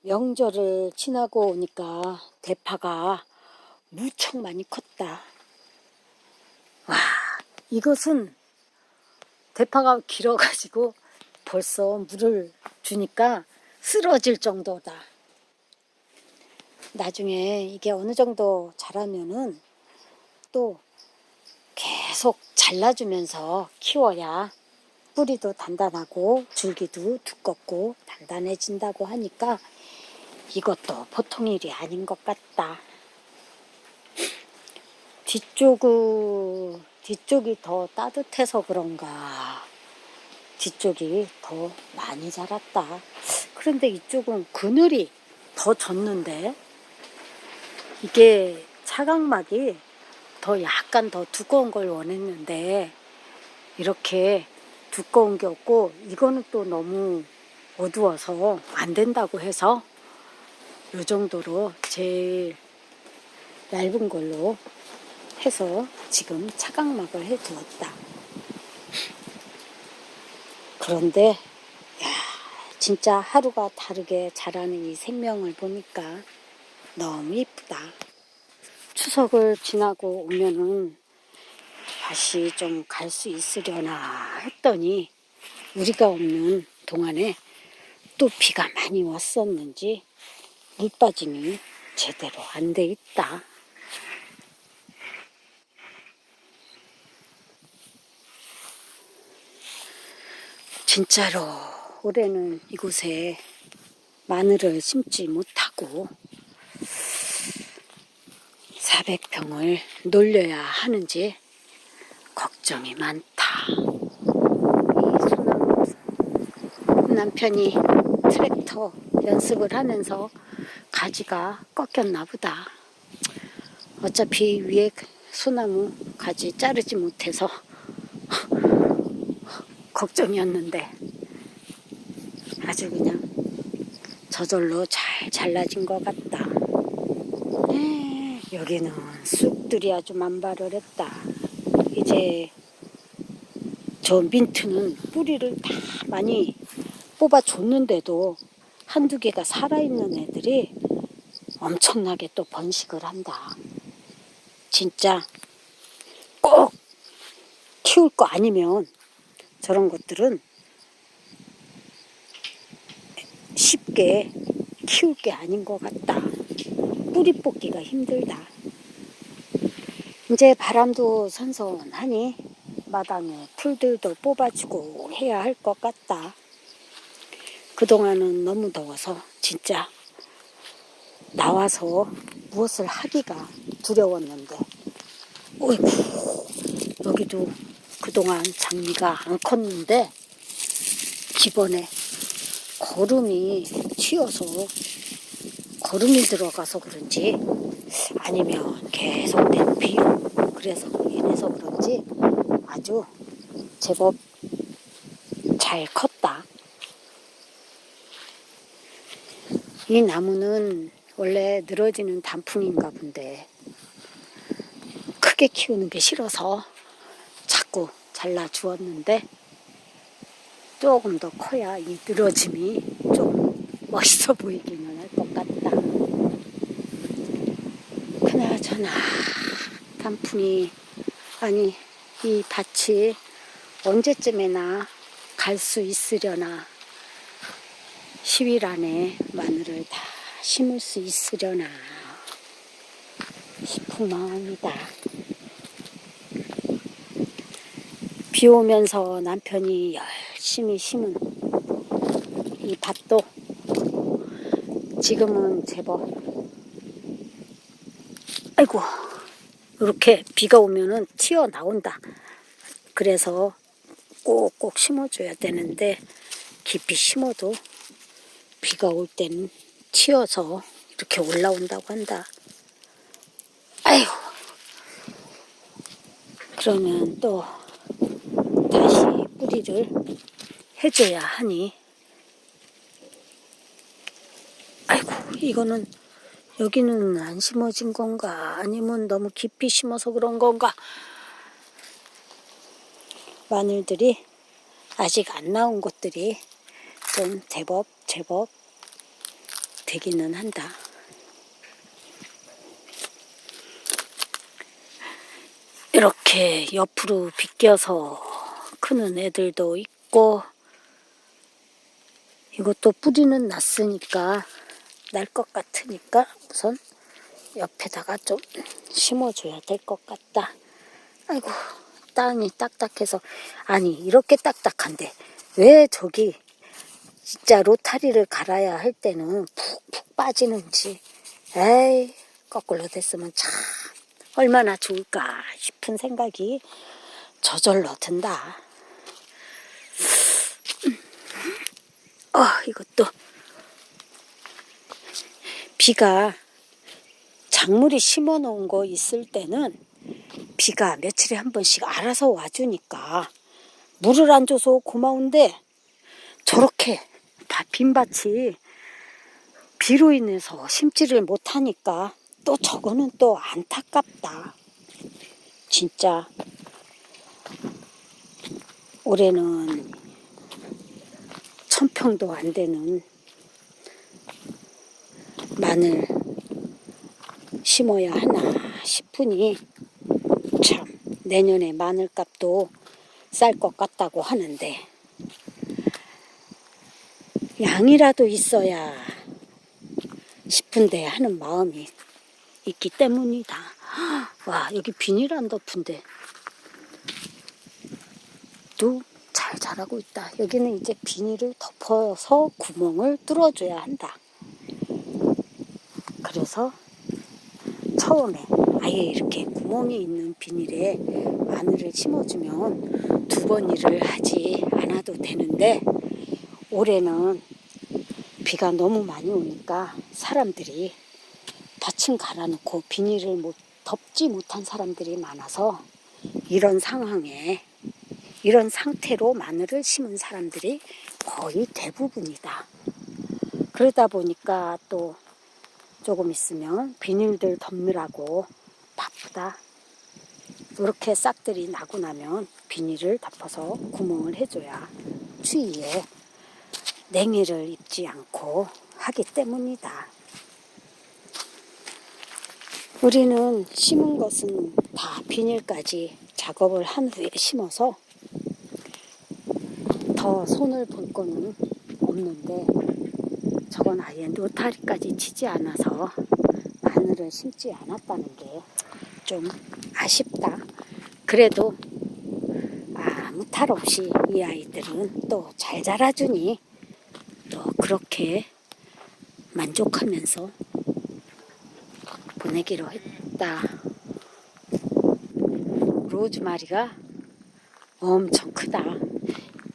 명절을 지나고 오니까 대파가 무척 많이 컸다. 와, 이것은 대파가 길어가지고 벌써 물을 주니까 쓰러질 정도다. 나중에 이게 어느 정도 자라면은 또 계속 잘라주면서 키워야 뿌리도 단단하고 줄기도 두껍고 단단해진다고 하니까 이것도 보통 일이 아닌 것 같다. 뒤쪽이 더 따뜻해서 그런가 뒤쪽이 더 많이 자랐다. 그런데 이쪽은 그늘이 더 졌는데 이게 차각막이 더 약간 더 두꺼운 걸 원했는데 이렇게 두꺼운 게 없고 이거는 또 너무 어두워서 안 된다고 해서 이 정도로 제일 얇은 걸로 해서 지금 차각막을 해 두었다. 그런데 야, 진짜 하루가 다르게 자라는 이 생명을 보니까 너무 이쁘다. 추석을 지나고 오면은 다시 좀 갈 수 있으려나 했더니 우리가 없는 동안에 또 비가 많이 왔었는지 물 빠짐이 제대로 안 돼 있다. 진짜로 올해는 이곳에 마늘을 심지 못하고 400평을 놀려야 하는지 걱정이 많다. 이 소나무 남편이 트랙터 연습을 하면서 가지가 꺾였나 보다. 어차피 위에 소나무 가지 자르지 못해서 걱정이었는데 아주 그냥 저절로 잘 잘라진 것 같다. 여기는 쑥들이 아주 만발을 했다. 이제 저 민트는 뿌리를 다 많이 뽑아줬는데도 한두 개가 살아있는 애들이 엄청나게 또 번식을 한다. 진짜 꼭 키울 거 아니면 저런 것들은 쉽게 키울 게 아닌 것 같다. 뿌리 뽑기가 힘들다. 이제 바람도 선선하니 마당에 풀들도 뽑아주고 해야 할 것 같다. 그동안은 너무 더워서 진짜 나와서 무엇을 하기가 두려웠는데 어이구 여기도 그동안 장미가 안 컸는데 기본에 거름이 튀어서 거름이 들어가서 그런지 아니면 계속된 비로 그래서 인해서 그런지 아주 제법 잘 컸다. 이 나무는 원래 늘어지는 단풍인가 본데 크게 키우는 게 싫어서 자꾸 잘라 주었는데 조금 더 커야 이 늘어짐이 좀 멋있어 보이기는 할 것 같다. 그나저나 단풍이 아니 이 밭이 언제쯤에나 갈 수 있으려나 10일 안에 마늘을 다 심을 수 있으려나 싶은 마음이다. 비 오면서 남편이 열심히 심은 이 밭도 지금은 제법 아이고 이렇게 비가 오면은 튀어나온다. 그래서 꼭꼭 심어줘야 되는데 깊이 심어도 비가 올 때는 튀어서 이렇게 올라온다고 한다. 아휴 그러면 또 다시 뿌리를 해줘야 하니 아이고 이거는 여기는 안 심어진 건가 아니면 너무 깊이 심어서 그런 건가. 마늘들이 아직 안 나온 것들이 좀 제법 되기는 한다. 이렇게 옆으로 비껴서 크는 애들도 있고, 이것도 뿌리는 났으니까 날 것 같으니까 우선 옆에다가 좀 심어줘야 될 것 같다. 아이고, 땅이 딱딱해서. 아니, 이렇게 딱딱한데 왜 저기 진짜 로타리를 갈아야 할 때는 푹푹 빠지는지. 에이, 거꾸로 됐으면 참 얼마나 좋을까 싶은 생각이 저절로 든다. 이것도 비가 작물이 심어 놓은 거 있을 때는 비가 며칠에 한 번씩 알아서 와주니까 물을 안 줘서 고마운데, 저렇게 빈밭이 비로 인해서 심지를 못하니까 또 저거는 또 안타깝다. 진짜 올해는 1000평도 안 되는 마늘 심어야 하나 싶으니 참 내년에 마늘값도 쌀 것 같다고 하는데 양이라도 있어야 싶은데 하는 마음이 있기 때문이다. 와, 여기 비닐 안 덮은데 또 잘 자라고 있다. 여기는 이제 비닐을 덮어서 구멍을 뚫어줘야 한다. 그래서 처음에 아예 이렇게 구멍이 있는 비닐에 마늘을 심어주면 두 번 일을 하지 않아도 되는데, 올해는 비가 너무 많이 오니까 사람들이 밭은 갈아놓고 비닐을 덮지 못한 사람들이 많아서 이런 상황에, 이런 상태로 마늘을 심은 사람들이 거의 대부분이다. 그러다 보니까 또 조금 있으면 비닐들 덮느라고 바쁘다. 이렇게 싹들이 나고 나면 비닐을 덮어서 구멍을 해줘야 추위에 냉해를 입지 않고 하기 때문이다. 우리는 심은 것은 다 비닐까지 작업을 한 후에 심어서 더 손을 볼 거는 없는데, 저건 아예 노타리까지 치지 않아서 마늘을 심지 않았다는 게 좀 아쉽다. 그래도 아무 탈 없이 이 아이들은 또 잘 자라주니 또 그렇게 만족하면서 보내기로 했다. 로즈마리가 엄청 크다.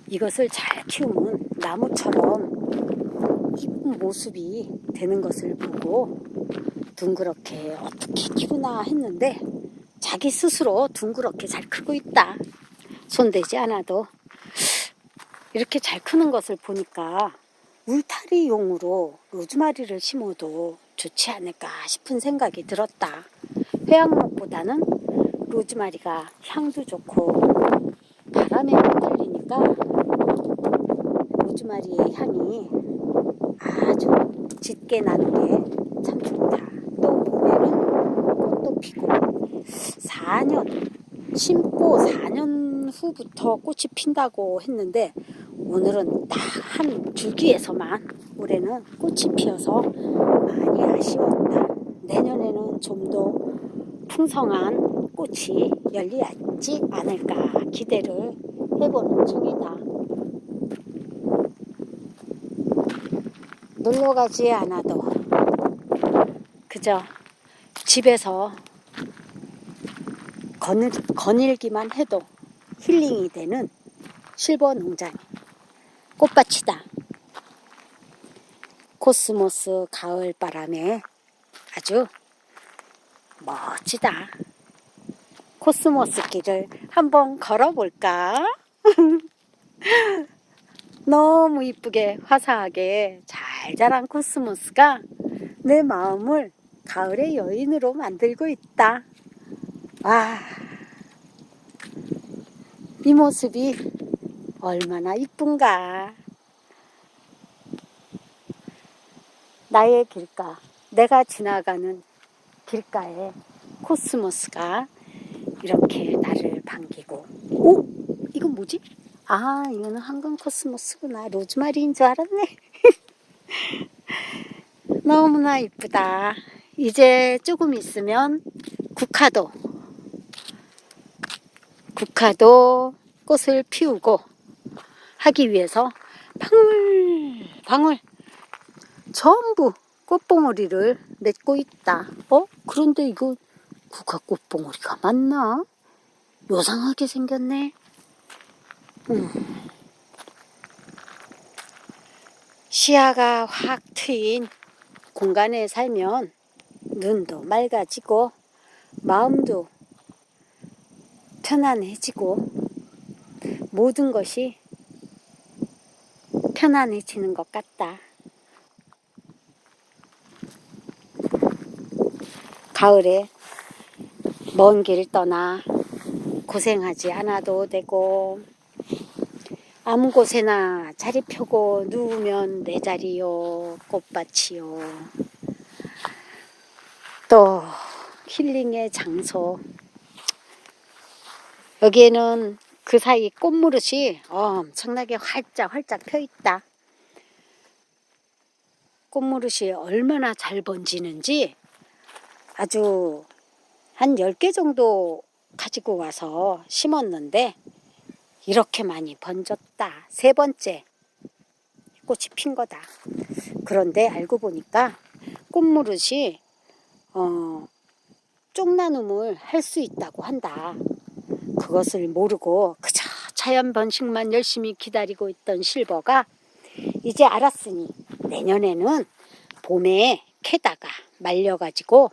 이것을 잘 키우면 나무처럼 이쁜 모습이 되는 것을 보고 둥그렇게 어떻게 키우나 했는데 자기 스스로 둥그렇게 잘 크고 있다. 손대지 않아도. 이렇게 잘 크는 것을 보니까 울타리용으로 로즈마리를 심어도 좋지 않을까 싶은 생각이 들었다. 회양목보다는 로즈마리가 향도 좋고 바람에 흔들리니까 로즈마리의 향이 아주 짙게 나는 게 참 좋다. 또 봄에는 꽃도 피고 4년, 심고 4년 후부터 꽃이 핀다고 했는데, 오늘은 딱 한 줄기에서만 올해는 꽃이 피어서 많이 아쉬웠다. 내년에는 좀 더 풍성한 꽃이 열리지 않을까 기대를 해보는 중이다. 놀러 가지 않아도 그저 집에서 거닐기만 해도 힐링이 되는 실버 농장의 꽃밭이다. 코스모스 가을바람에 아주 멋지다. 코스모스 길을 한번 걸어볼까? 너무 이쁘게 화사하게 잘 자란 코스모스가 내 마음을 가을의 여인으로 만들고 있다. 와, 이 모습이 얼마나 이쁜가. 나의 길가, 내가 지나가는 길가에 코스모스가 이렇게 나를 반기고. 오! 이건 뭐지? 아, 이거는 황금 코스모스구나. 로즈마리인 줄 알았네. 너무나 이쁘다. 이제 조금 있으면 국화도 꽃을 피우고 하기 위해서 방울 전부 꽃봉오리를 맺고 있다. 그런데 이거 국화 꽃봉오리가 맞나? 요상하게 생겼네. 시야가 확 트인 공간에 살면 눈도 맑아지고 마음도 편안해지고 모든 것이 편안해지는 것 같다. 가을에 먼 길 떠나 고생하지 않아도 되고 아무 곳에나 자리 펴고 누우면 내 자리요 꽃밭이요. 또 힐링의 장소. 여기에는 그 사이 꽃무릇이 엄청나게 활짝 펴 있다. 꽃무릇이 얼마나 잘 번지는지 아주 한 10개 정도 가지고 와서 심었는데 이렇게 많이 번졌다. 3번째 꽃이 핀 거다. 그런데 알고 보니까 꽃무릇이 쪽나눔을 할 수 있다고 한다. 그것을 모르고 그저 자연 번식만 열심히 기다리고 있던 실버가 이제 알았으니 내년에는 봄에 캐다가 말려가지고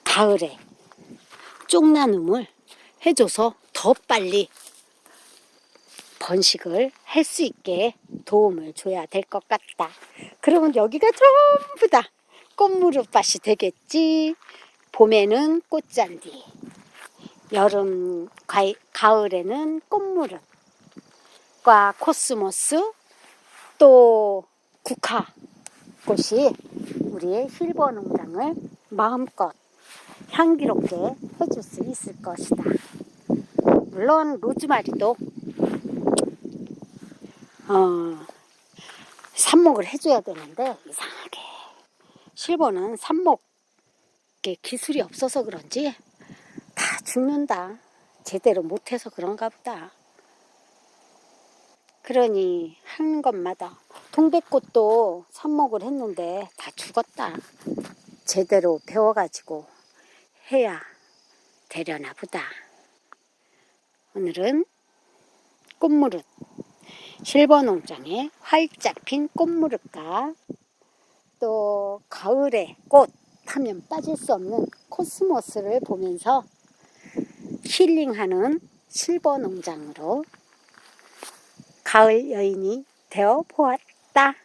가을에 쪽나눔을 해줘서 더 빨리 번식을 할 수 있게 도움을 줘야 될 것 같다. 그러면 여기가 전부 다 꽃무릇밭이 되겠지. 봄에는 꽃잔디, 가을에는 꽃무릇과 코스모스, 또 국화꽃이 우리의 실버 농장을 마음껏 향기롭게 해줄 수 있을 것이다. 물론 로즈마리도 삽목을 해줘야 되는데 이상하게 실버는 삽목에 기술이 없어서 그런지 다 죽는다. 제대로 못해서 그런가 보다. 그러니 하는 것마다 동백꽃도 삽목을 했는데 다 죽었다. 제대로 배워가지고 해야 되려나 보다. 오늘은 꽃무릇, 실버 농장에 활짝 핀 꽃무릇과 또 가을에 꽃 하면 빠질 수 없는 코스모스를 보면서 힐링하는 실버 농장으로 가을 여인이 되어 보았다.